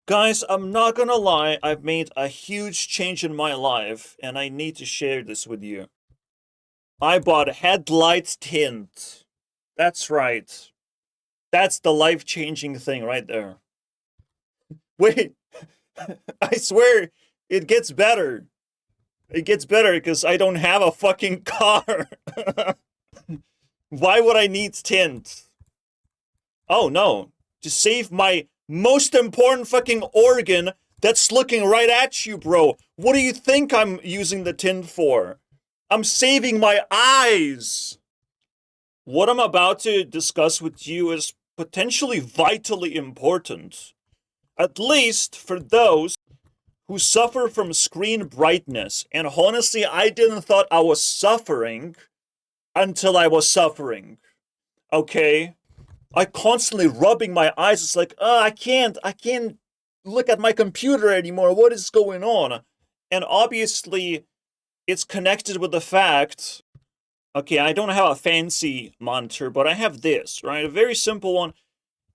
Guys, I'm not gonna lie, I've made a huge change in my life, and I need to share this with you. I bought headlight tint. That's right. That's the life-changing thing right there. Wait, I swear, it gets better. It gets better because I don't have a fucking car. Why would I need tint? Oh no, to save my most important fucking organ that's looking right at you, bro. What do you think I'm using the tint for? I'm saving my eyes. What I'm about to discuss with you is potentially vitally important, at least for those who suffer from screen brightness. And honestly, I didn't thought I was suffering until I was suffering. Okay? I constantly rubbing my eyes. It's like, I can't look at my computer anymore. What is going on? And obviously, it's connected with the fact, okay, I don't have a fancy monitor, but I have this, right? A very simple one.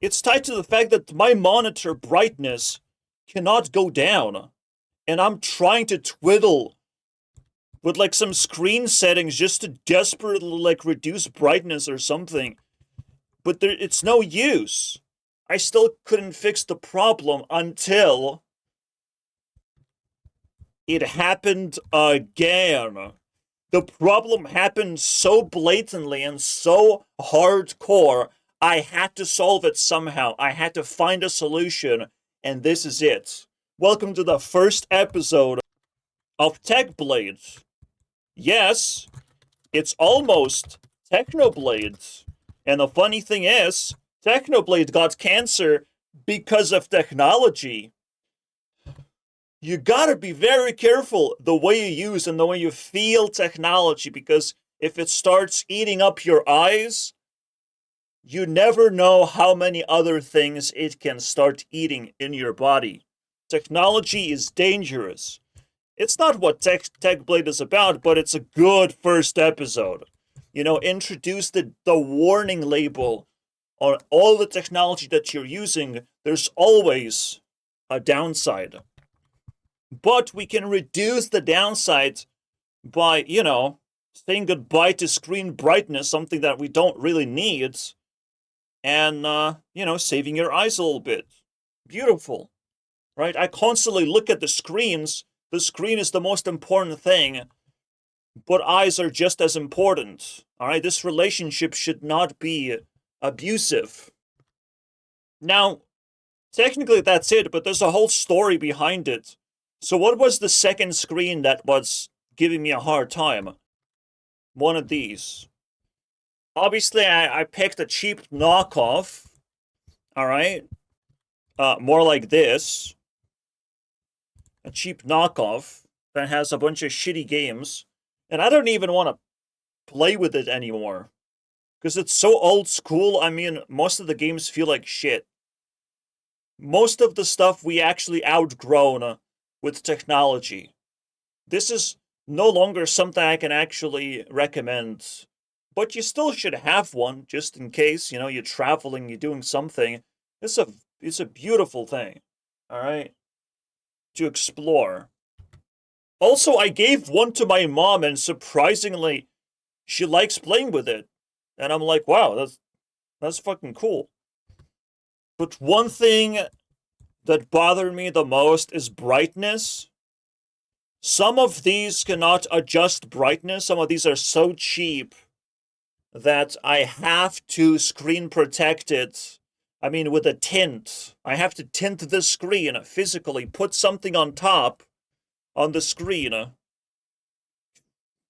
It's tied to the fact that my monitor brightness cannot go down. And I'm trying to twiddle with like some screen settings just to desperately like reduce brightness or something. But it's no use. I still couldn't fix the problem until it happened again. The problem happened so blatantly and so hardcore, I had to solve it somehow. I had to find a solution, and this is it. Welcome to the first episode of TECHBLADE. Yes, it's almost TechnoBlade. And the funny thing is, TechnoBlade got cancer because of technology. You gotta be very careful the way you use and the way you feel technology, because if it starts eating up your eyes, you never know how many other things it can start eating in your body. Technology is dangerous. It's not what TechBlade is about, but it's a good first episode. You know, introduce the warning label on all the technology that you're using. There's always a downside. But we can reduce the downside by, saying goodbye to screen brightness, something that we don't really need, and, saving your eyes a little bit. Beautiful, right? I constantly look at the screens. The screen is the most important thing, but eyes are just as important. All right, this relationship should not be abusive. Now, technically that's it, but there's a whole story behind it. So what was the second screen that was giving me a hard time? One of these. Obviously, I picked a cheap knockoff. All right, more like this. A cheap knockoff that has a bunch of shitty games, and I don't even want to play with it anymore because it's so old school. I mean, most of the games feel like shit. Most of the stuff we actually outgrown with technology. This is no longer something I can actually recommend, but you still should have one just in case, you're traveling, you're doing something. It's a beautiful thing, all right, to explore. Also, I gave one to my mom, and surprisingly, she likes playing with it. And I'm like, wow, that's fucking cool. But one thing that bothered me the most is brightness. Some of these cannot adjust brightness. Some of these are so cheap that I have to screen protect it. I mean, with a tint. I have to tint the screen physically, put something on top on the screen.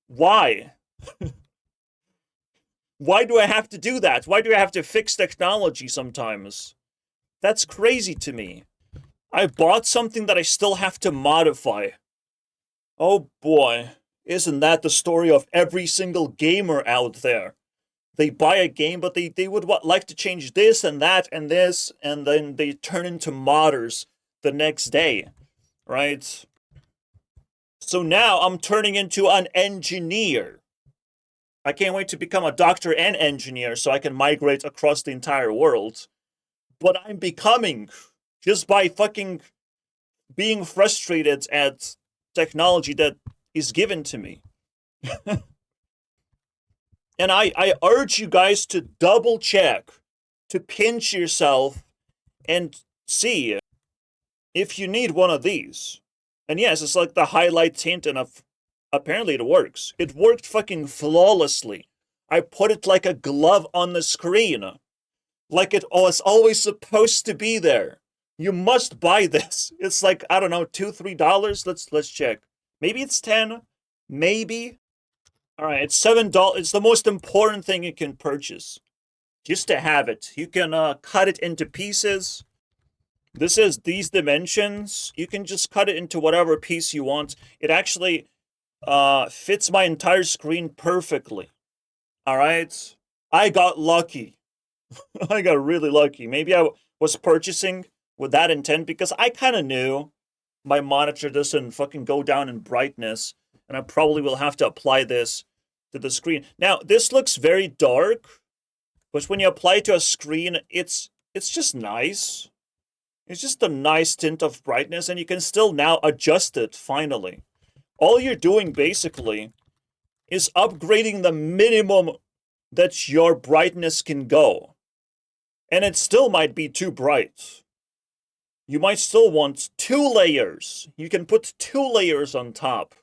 Why? Why do I have to do that? Why do I have to fix technology sometimes? That's crazy to me. I bought something that I still have to modify. Oh boy, isn't that the story of every single gamer out there? They buy a game, but they would like to change this and that and this, and then they turn into modders the next day, right? So now I'm turning into an engineer. I can't wait to become a doctor and engineer so I can migrate across the entire world. But I'm becoming. just by fucking being frustrated at technology that is given to me. And I urge you guys to double check, to pinch yourself, and see if you need one of these. And yes, it's like the highlight tint, and apparently it works. It worked fucking flawlessly. I put it like a glove on the screen. Like it was always supposed to be there. You must buy this. It's like, I don't know, $2, $3. Let's check. Maybe it's 10. Maybe. Alright, it's $7. It's the most important thing you can purchase. Just to have it. You can cut it into pieces. This is these dimensions. You can just cut it into whatever piece you want. It actually fits my entire screen perfectly. Alright? I got lucky. I got really lucky. Maybe I was purchasing with that intent because I kind of knew my monitor doesn't fucking go down in brightness, and I probably will have to apply this to the screen. Now, this looks very dark, but when you apply it to a screen, it's just nice. It's just a nice tint of brightness, and you can still now adjust it, finally. All you're doing, basically, is upgrading the minimum that your brightness can go. And it still might be too bright. You might still want 2 layers. You can put 2 layers on top.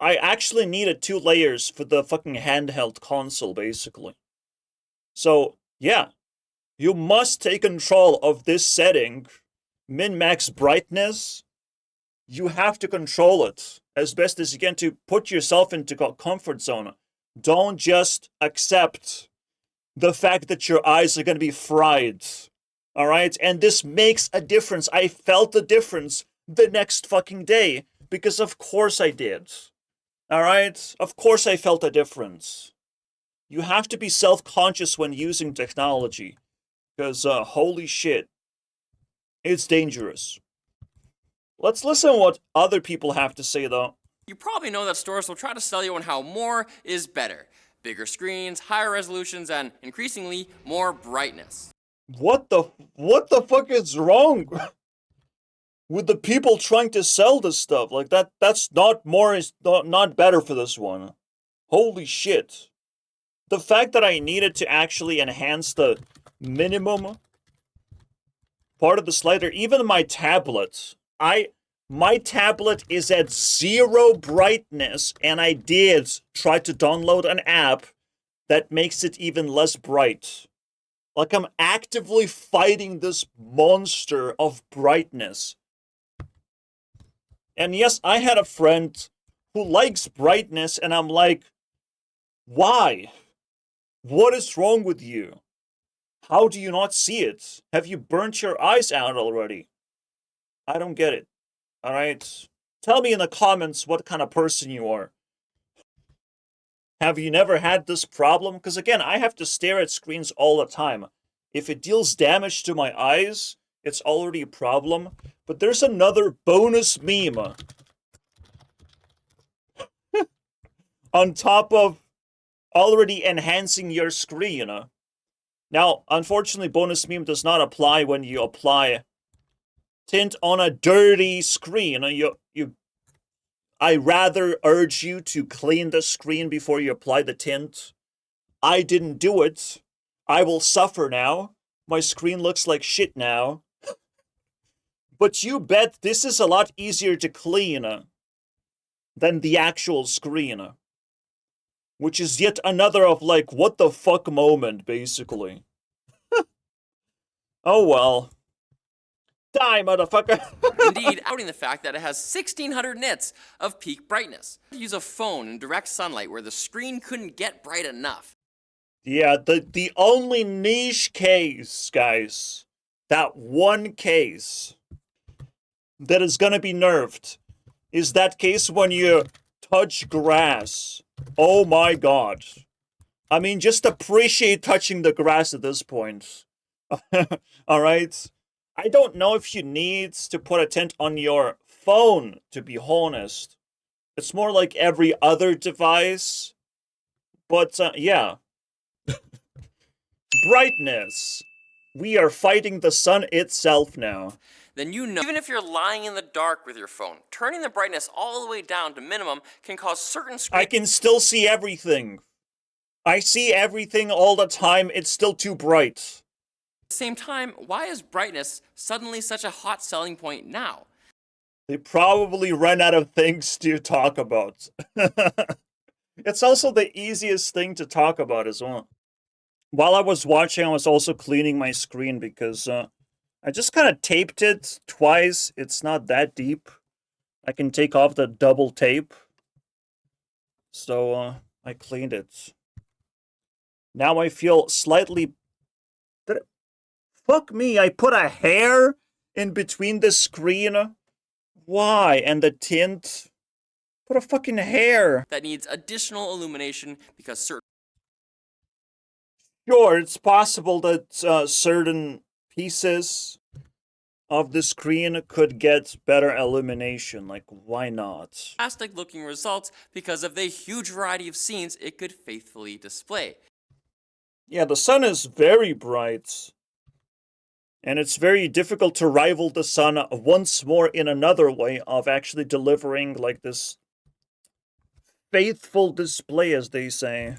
I actually needed 2 layers for the fucking handheld console, basically. So, yeah. You must take control of this setting. Min-max brightness. You have to control it as best as you can to put yourself into a comfort zone. Don't just accept the fact that your eyes are going to be fried. Alright? And this makes a difference. I felt the difference the next fucking day. Because of course I did. Alright? Of course I felt a difference. You have to be self-conscious when using technology. Because, holy shit. It's dangerous. Let's listen to what other people have to say, though. You probably know that stores will try to sell you on how more is better. Bigger screens, higher resolutions, and increasingly more brightness. What the fuck is wrong with the people trying to sell this stuff? Like, that's not more, is not better for this one. Holy shit. The fact that I needed to actually enhance the minimum part of the slider, even my tablet, my tablet is at 0 brightness, and I did try to download an app that makes it even less bright. Like, I'm actively fighting this monster of brightness. And yes, I had a friend who likes brightness, and I'm like, why? What is wrong with you? How do you not see it? Have you burnt your eyes out already? I don't get it. Alright? Tell me in the comments what kind of person you are. Have you never had this problem? Because again, I have to stare at screens all the time. If it deals damage to my eyes, it's already a problem. But there's another bonus meme. On top of already enhancing your screen. Now, unfortunately, bonus meme does not apply when you apply tint on a dirty screen. I rather urge you to clean the screen before you apply the tint. I didn't do it. I will suffer now. My screen looks like shit now. But you bet this is a lot easier to clean than the actual screen. Which is yet another of like, what the fuck moment, basically. Oh well. Die, motherfucker! Indeed, outing the fact that it has 1600 nits of peak brightness. Use a phone in direct sunlight where the screen couldn't get bright enough. Yeah, the only niche case, guys, that one case that is gonna be nerfed is that case when you touch grass. Oh my god. I mean, just appreciate touching the grass at this point. Alright? I don't know if you need to put a tint on your phone, to be honest. It's more like every other device. But, yeah. Brightness. We are fighting the sun itself now. then you know, even if you're lying in the dark with your phone, turning the brightness all the way down to minimum can cause certain screens. I can still see everything. I see everything all the time. It's still too bright. At the same time, why is brightness suddenly such a hot selling point now? They probably ran out of things to talk about. It's also the easiest thing to talk about as well. While I was watching, I was also cleaning my screen because I just kind of taped it twice. It's not that deep. I can take off the double tape. So I cleaned it. Now I feel slightly... Fuck me, I put a hair in between the screen. Why? And the tint? Put a fucking hair. That needs additional illumination because certain Sure, it's possible that certain pieces of the screen could get better illumination. Like, why not? fantastic looking results because of the huge variety of scenes it could faithfully display. Yeah, the sun is very bright. And it's very difficult to rival the sun once more in another way of actually delivering, like, this faithful display, as they say.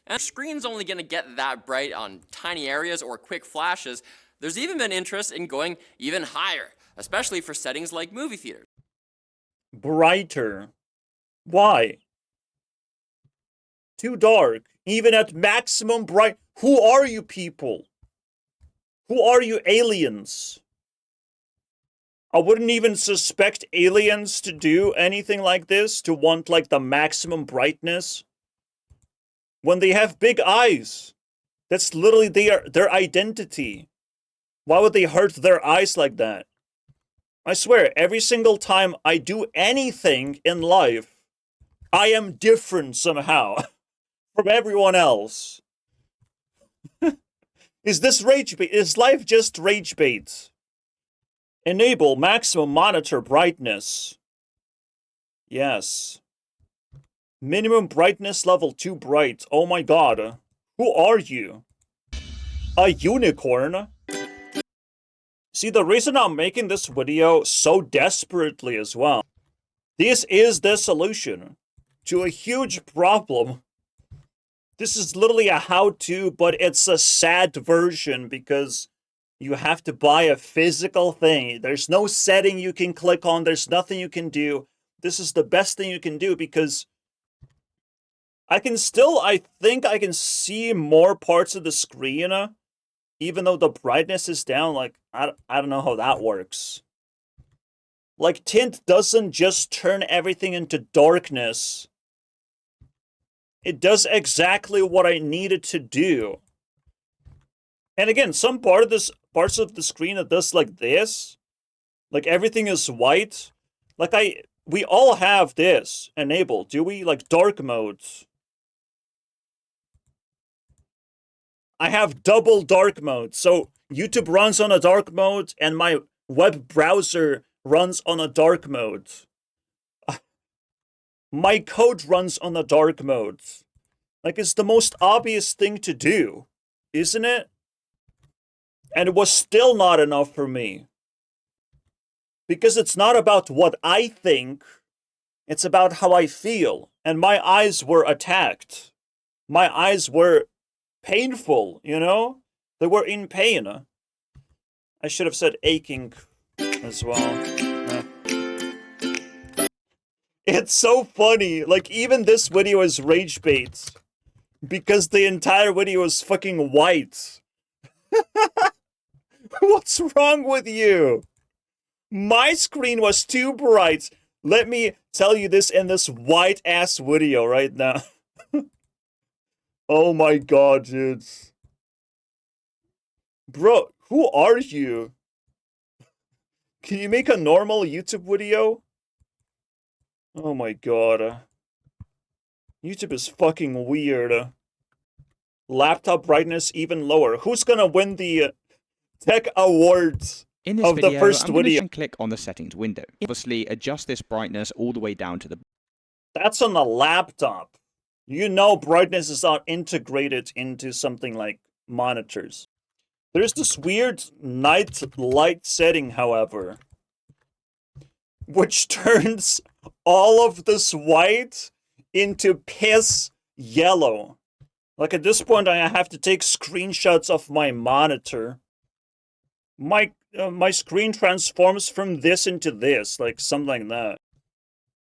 And the screen's only going to get that bright on tiny areas or quick flashes. There's even been interest in going even higher, especially for settings like movie theaters. Brighter. Why? Too dark. Even at maximum bright. Who are you people? Who are you aliens? I wouldn't even suspect aliens to do anything like this, to want like the maximum brightness. When they have big eyes. That's literally their identity. Why would they hurt their eyes like that? I swear, every single time I do anything in life, I am different somehow from everyone else. Is this rage bait? Is life just rage bait? Enable maximum monitor brightness. Yes. Minimum brightness level too bright. Oh my god. Who are you? A unicorn? See, the reason I'm making this video so desperately as well, this is the solution to a huge problem. This is literally a how-to, but it's a sad version because you have to buy a physical thing. There's no setting you can click on. There's nothing you can do. This is the best thing you can do because I think I can see more parts of the screen, even though the brightness is down. Like, I don't know how that works. Like, tint doesn't just turn everything into darkness. It does exactly what I need it to do. And again, some parts of the screen that does like this, like everything is white. Like we all have this enabled, do we? Like dark modes. I have double dark mode. So YouTube runs on a dark mode and my web browser runs on a dark mode. My code runs on a dark mode. Like, it's the most obvious thing to do, isn't it? And it was still not enough for me. Because it's not about what I think, it's about how I feel. And my eyes were attacked. My eyes were painful, you know? They were in pain. I should have said aching as well. It's so funny. Like, even this video is rage bait. Because the entire video is fucking white. What's wrong with you? My screen was too bright. Let me tell you this in this white-ass video right now. Oh my god, dudes. Bro, who are you? Can you make a normal YouTube video? Oh my god. YouTube is fucking weird. Laptop brightness even lower. Who's gonna win the tech awards In this of video, the first I'm going video? to click on the settings window. Obviously, adjust this brightness all the way down to the... That's on the laptop. You know brightness is not integrated into something like monitors. There's this weird night light setting, however, which turns all of this white into piss yellow. Like, at this point, I have to take screenshots of my monitor. My screen transforms from this into this, like something like that,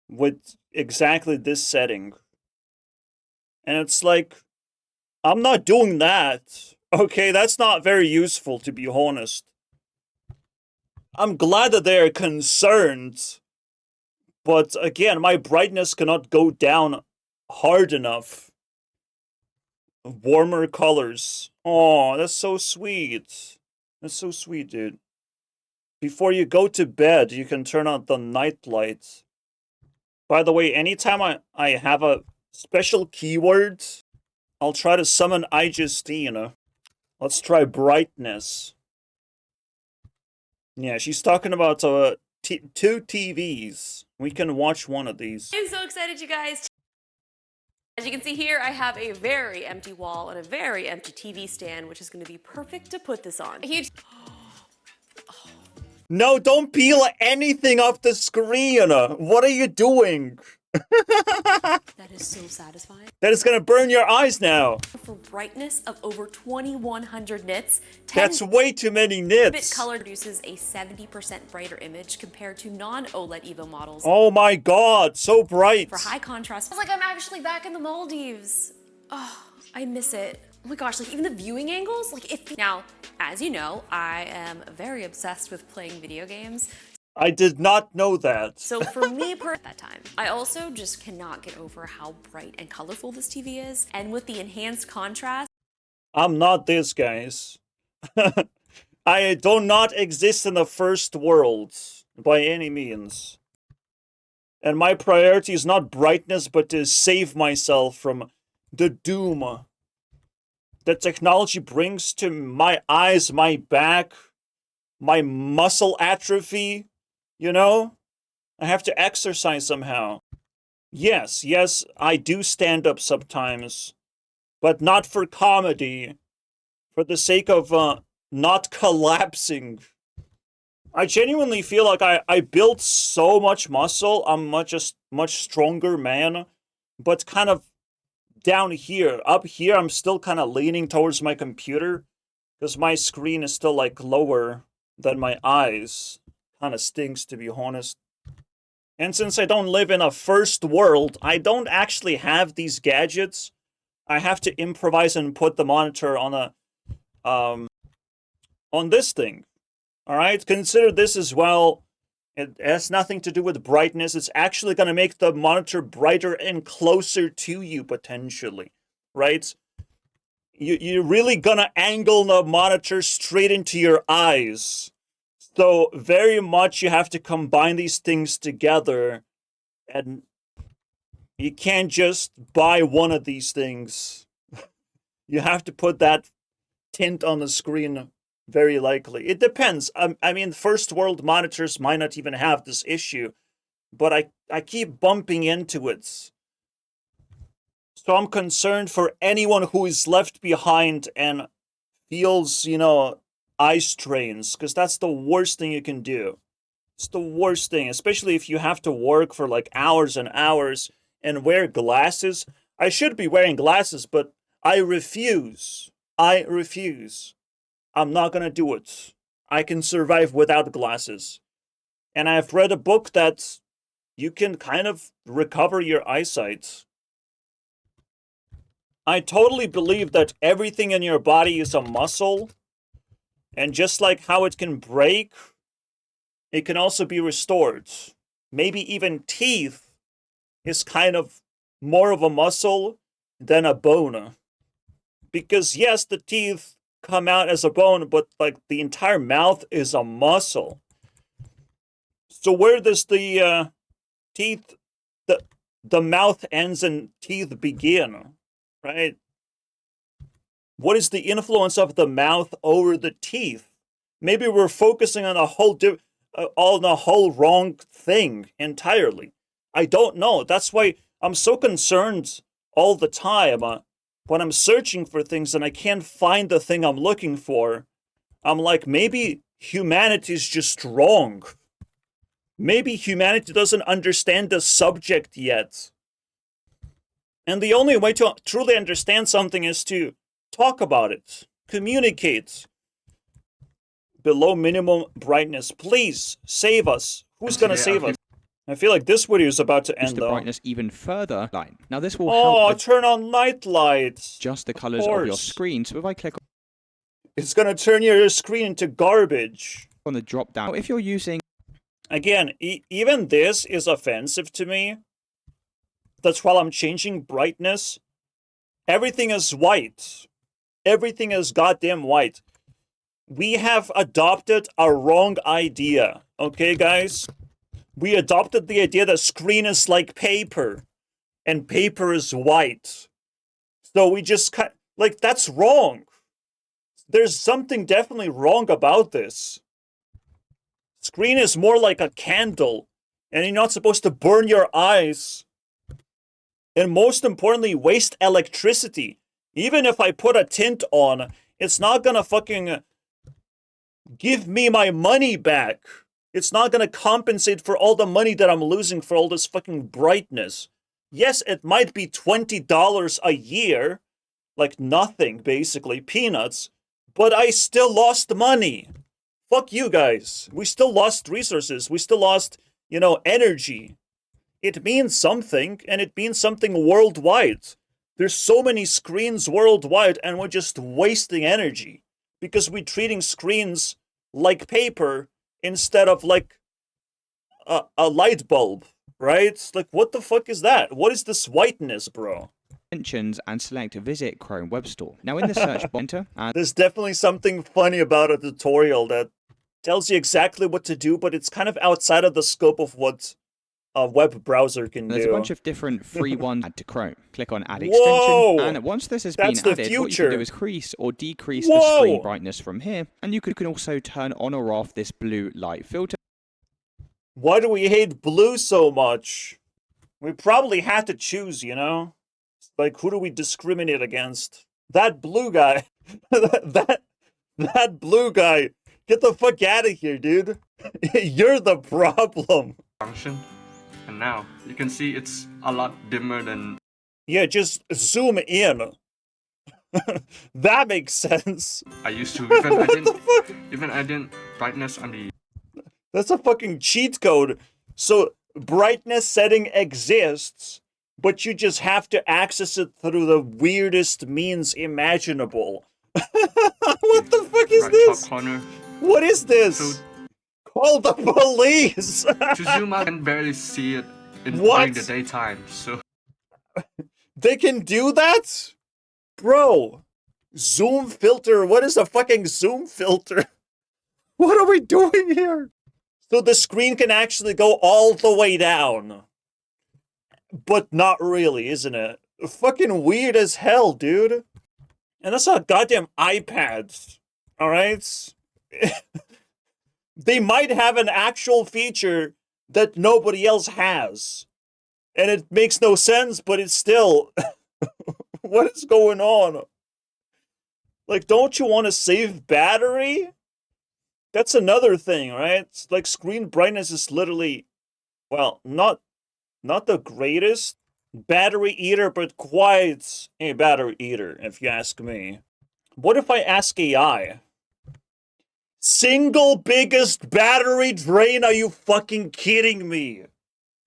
with exactly this setting. And it's like, I'm not doing that. Okay, that's not very useful, to be honest. I'm glad that they're concerned, but again, my brightness cannot go down hard enough. Warmer colors. Oh, that's so sweet. That's so sweet, dude. Before you go to bed, you can turn on the night light. By the way, anytime I have a special keyword, I'll try to summon Justine. Let's try brightness. Yeah, she's talking about two TVs. We can watch one of these. I'm so excited, you guys. As you can see here, I have a very empty wall and a very empty TV stand, which is going to be perfect to put this on. A huge... No, don't peel anything off the screen. What are you doing? That is so satisfying. That is gonna burn your eyes now. For brightness of over 2,100 nits, That's way too many nits. bit color produces a 70% brighter image compared to non-OLED Evo models. Oh my god, so bright. For high contrast, it's like I'm actually back in the Maldives. Oh, I miss it. Oh my gosh, like even the viewing angles, like now, as you know, I am very obsessed with playing video games. I did not know that. So for me at that time, I also just cannot get over how bright and colorful this TV is. And with the enhanced contrast. I'm not this, guys. I do not exist in the first world by any means. And my priority is not brightness, but to save myself from the doom that technology brings to my eyes, my back, my muscle atrophy. You know, I have to exercise somehow. Yes, I do stand up sometimes, but not for comedy, for the sake of not collapsing. I genuinely feel like I built so much muscle. I'm much stronger man, but kind of down here. Up here, I'm still kind of leaning towards my computer because my screen is still like lower than my eyes. Kind of stinks, to be honest. And since I don't live in a first world, I don't actually have these gadgets. I have to improvise and put the monitor on a on this thing. All right, consider this as well. It has nothing to do with brightness. It's actually going to make the monitor brighter and closer to you potentially, right? You're really going to angle the monitor straight into your eyes. So very much you have to combine these things together, and you can't just buy one of these things. You have to put that tint on the screen, very likely. It depends. I mean, first world monitors might not even have this issue, but I keep bumping into it. So I'm concerned for anyone who is left behind and feels, eye strains, because that's the worst thing you can do. It's the worst thing, especially if you have to work for like hours and hours and wear glasses. I should be wearing glasses, but I refuse. I'm not gonna do it. I can survive without glasses. And I've read a book that you can kind of recover your eyesight. I totally believe that everything in your body is a muscle. And just like how it can break, it can also be restored. Maybe even teeth is kind of more of a muscle than a bone. Because yes, the teeth come out as a bone, but like the entire mouth is a muscle. So where does the teeth, the mouth ends and teeth begin, right? What is the influence of the mouth over the teeth? Maybe we're focusing on a whole wrong thing entirely. I don't know. That's why I'm so concerned all the time when I'm searching for things and I can't find the thing I'm looking for. I'm like, maybe humanity's just wrong. Maybe humanity doesn't understand the subject yet. And the only way to truly understand something is to talk about it, communicate. Below minimum brightness, please save us. Who's gonna save us? I feel like this video is about to end, the though. brightness even further line. Now this will Oh, help turn on night lights. adjust the colors of your screen. So if I click It's gonna turn your screen into garbage. on the drop down, if you're using Again, even this is offensive to me. That's while I'm changing brightness. Everything is white. Everything is goddamn white. We have adopted a wrong idea, okay, guys? We adopted the idea that screen is like paper, and paper is white. So we just cut, like, that's wrong. There's something definitely wrong about this. Screen is more like a candle, and you're not supposed to burn your eyes. And most importantly, waste electricity. Even if I put a tint on, it's not gonna fucking give me my money back. It's not gonna compensate for all the money that I'm losing for all this fucking brightness. Yes, it might be $20 a year, like nothing, basically, peanuts, but I still lost money. Fuck you guys. We still lost resources. We still lost, energy. It means something, and it means something worldwide. There's so many screens worldwide, and we're just wasting energy because we're treating screens like paper instead of like a light bulb, right? Like, what the fuck is that? What is this whiteness, bro? Mentions and select Visit Chrome Web Store. Now in the search bar, enter and There's definitely something funny about a tutorial that tells you exactly what to do, but it's kind of outside of the scope of what a web browser can there's do. a bunch of different free ones. Add to Chrome. Click on Add Whoa! Extension, and once this has been That's the added, what you future. can do is increase or decrease the Whoa! screen brightness from here, and you can also turn on or off this blue light filter. Why do we hate blue so much? We probably had to choose, Like, who do we discriminate against? That blue guy. that blue guy. Get the fuck out of here, dude. You're the problem. Function, and now you can see it's a lot dimmer than. Yeah, just zoom in. That makes sense. I used to. Even I didn't brightness on the. That's a fucking cheat code. So, brightness setting exists, but you just have to access it through the weirdest means imaginable. What the fuck is this? Top corner. What is this? So, Call the police! to zoom out, I can barely see it What? during the daytime. So They can do that? Bro, zoom filter. What is a fucking zoom filter? What are we doing here? So the screen can actually go all the way down. But not really, isn't it? Fucking weird as hell, dude. And that's a goddamn iPad. Alright? They might have an actual feature that nobody else has. And it makes no sense, but it's still... What is going on? Like, don't you want to save battery? That's another thing, right? Like, screen brightness is literally, well, not the greatest battery eater, but quite a battery eater, if you ask me. What if I ask AI? Single biggest battery drain? Are you fucking kidding me?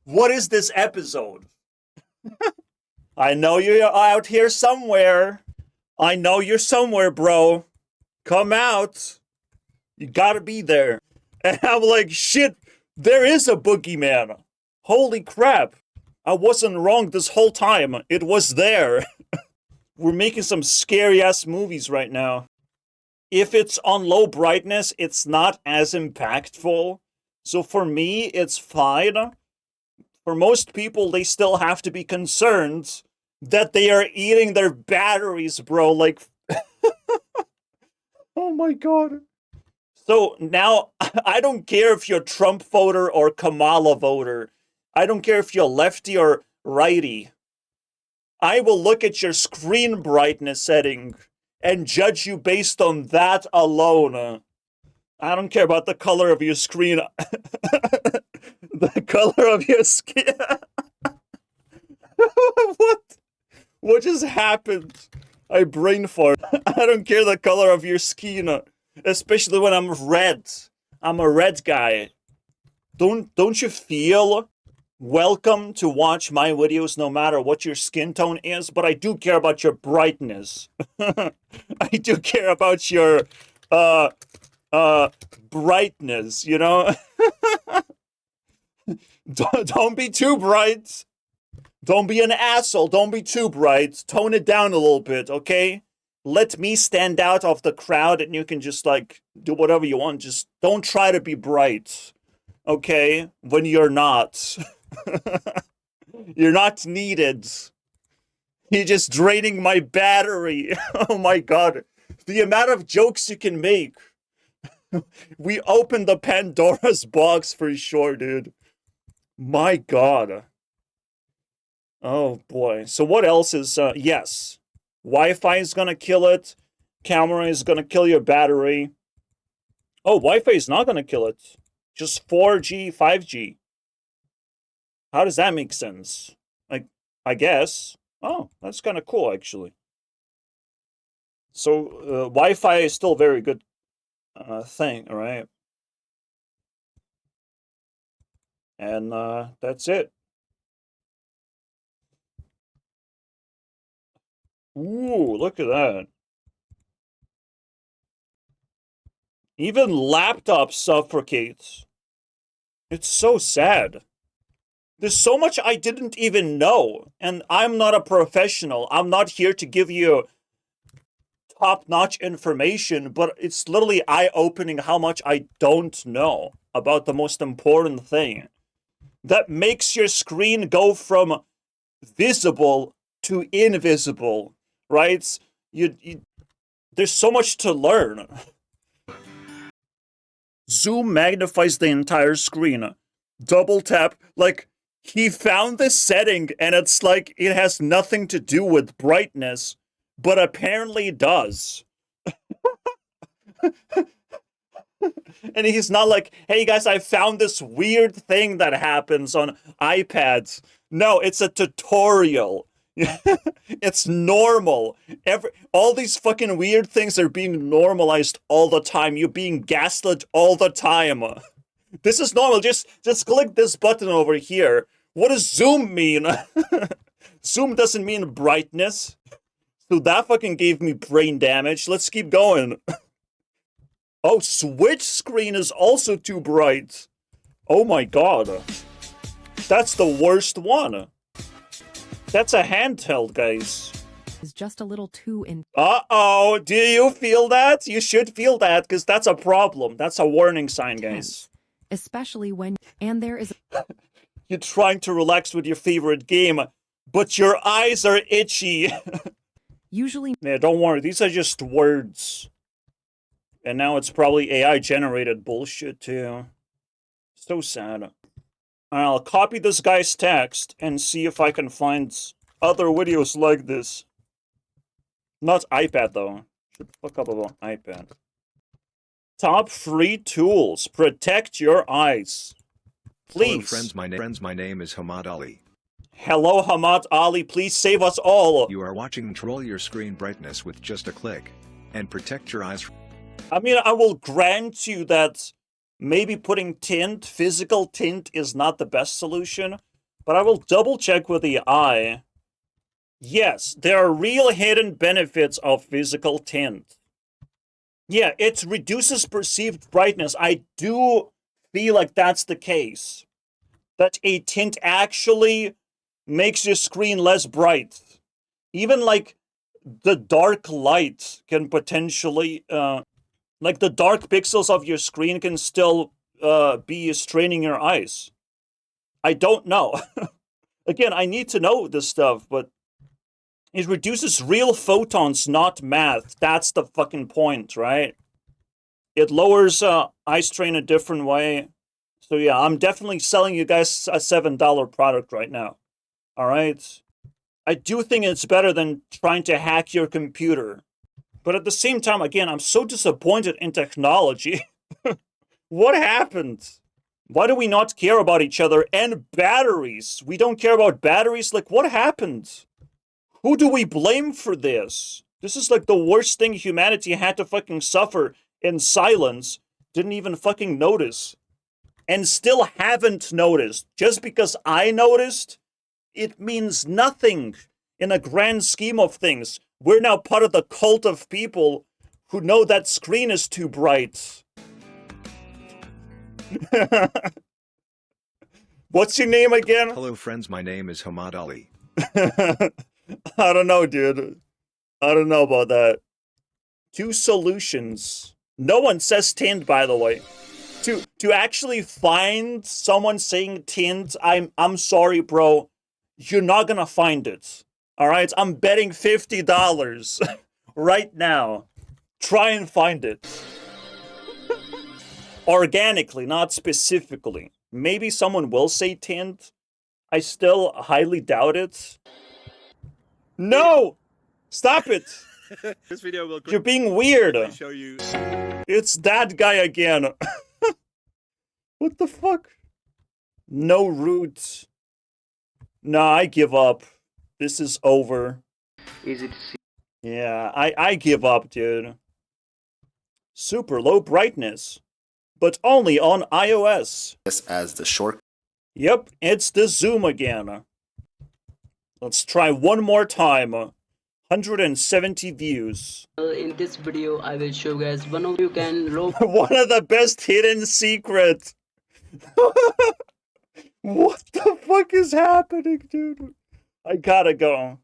What is this episode? I know you're out here somewhere. I know you're somewhere, bro. Come out. You gotta be there. And I'm like, shit, there is a boogeyman. Holy crap. I wasn't wrong this whole time. It was there. We're making some scary-ass movies right now. If it's on low brightness, it's not as impactful. So for me, it's fine. For most people, they still have to be concerned that they are eating their batteries, bro. Like, oh my god. So now, I don't care if you're a Trump voter or Kamala voter. I don't care if you're lefty or righty. I will look at your screen brightness setting and judge you based on that alone. I don't care about the color of your screen. The color of your skin. What? What just happened? I brain fart. I don't care the color of your skin, especially when I'm red. I'm a red guy. Don't you feel welcome to watch my videos no matter what your skin tone is? But I do care about your brightness. I do care about your brightness, you know? Don't be too bright. Don't be an asshole. Don't be too bright. Tone it down a little bit, okay? Let me stand out of the crowd and you can just, like, do whatever you want. Just don't try to be bright, okay? When you're not. You're not needed. You're just draining my battery. Oh my god. The amount of jokes you can make. We opened the Pandora's box for sure, dude. My god. Oh boy. So what else is, yes. Wi-Fi is gonna kill it. Camera is gonna kill your battery. Oh, Wi-Fi is not gonna kill it. Just 4G, 5G. How does that make sense? Like, I guess. Oh, that's kind of cool, actually. So, Wi-Fi is still a very good thing, right? And that's it. Ooh, look at that. Even laptops suffocate. It's so sad. There's so much I didn't even know. And I'm not a professional. I'm not here to give you top-notch information, but it's literally eye-opening how much I don't know about the most important thing. That makes your screen go from visible to invisible, right? There's so much to learn. Zoom magnifies the entire screen. Double tap, like, he found this setting and it's like it has nothing to do with brightness, but apparently it does. And he's not like, hey guys, I found this weird thing that happens on iPads. No, it's a tutorial. It's normal. All these fucking weird things are being normalized all the time. You're being gaslit all the time. This is normal. Just click this button over here. What does zoom mean? Zoom doesn't mean brightness. So that fucking gave me brain damage. Let's keep going. Oh, Switch screen is also too bright. Oh my god. That's the worst one. That's a handheld, guys. Is just a little too in. Uh-oh, do you feel that? You should feel that, because that's a problem. That's a warning sign, guys. Especially when, and there is. You're trying to relax with your favorite game, but your eyes are itchy. Usually. Yeah, don't worry, these are just words. And now it's probably AI-generated bullshit, too. So sad. I'll copy this guy's text and see if I can find other videos like this. Not iPad, though. Should look up about iPad. Top 3 tools. Protect your eyes. Please. Hello, friends. My name is Hamad Ali. Hello, Hamad Ali. Please save us all. You are watching. Control your screen brightness with just a click. And protect your eyes. I mean, I will grant you that maybe putting tint, physical tint, is not the best solution, but I will double check with the eye. Yes, there are real hidden benefits of physical tint. Yeah, it reduces perceived brightness. I do feel like that's the case. That a tint actually makes your screen less bright. Even like the dark light can potentially, like the dark pixels of your screen can still be straining your eyes. I don't know. Again, I need to know this stuff, but it reduces real photons, not math. That's the fucking point, right? It lowers eye strain a different way. So yeah, I'm definitely selling you guys a $7 product right now. All right? I do think it's better than trying to hack your computer. But at the same time, again, I'm so disappointed in technology. What happened? Why do we not care about each other? And batteries. We don't care about batteries? Like, what happened? Who do we blame for this? This is like the worst thing humanity had to fucking suffer in silence. Didn't even fucking notice. And still haven't noticed. Just because I noticed, it means nothing in a grand scheme of things. We're now part of the cult of people who know that screen is too bright. What's your name again? Hello friends, my name is Hamad Ali. I don't know, dude. I don't know about that. 2 solutions. No one says tint, by the way. To actually find someone saying tint, I'm sorry, bro. You're not gonna find it. Alright? I'm betting $50 right now. Try and find it. Organically, not specifically. Maybe someone will say tint. I still highly doubt it. No! Stop it! This video will You're being weird. show you. It's that guy again. What the fuck? No roots. Nah, I give up. This is over. Easy to see. Yeah, I give up, dude. Super low brightness. But only on iOS. This as the short. Yep, it's the zoom again. Let's try one more time. 170 views. In this video, I will show you guys one of you can rope. One of the best hidden secrets. What the fuck is happening, dude? I gotta go.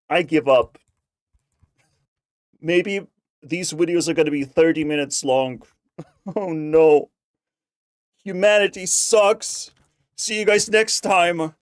I give up. Maybe these videos are gonna be 30 minutes long. Oh no. Humanity sucks. See you guys next time.